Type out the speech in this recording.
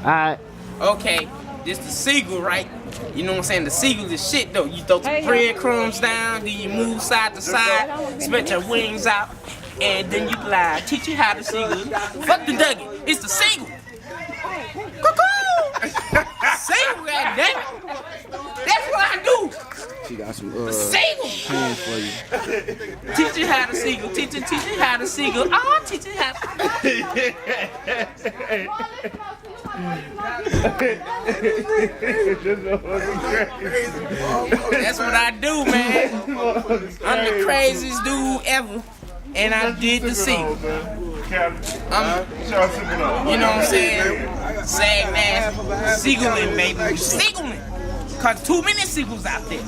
Alright. Okay, this the seagull, right? You know what I'm saying? The seagull is shit though. You throw some breadcrumbs down, then you move side to side, spread your wings out, and then you fly. Teach you how to seagull. Fuck the Dougie. It's the seagull. Cuckoo! Seagull, goddamn. That's what I do. She got some Seagull. hands for you. Teach you how to seagull. Teach you how to seagull. Oh, teach you how to. That's what I do, man. I'm the craziest dude ever, and I did the seagull. You know what I'm saying? Saginaw seagulling, maybe seagulling, cause too many seagulls out there.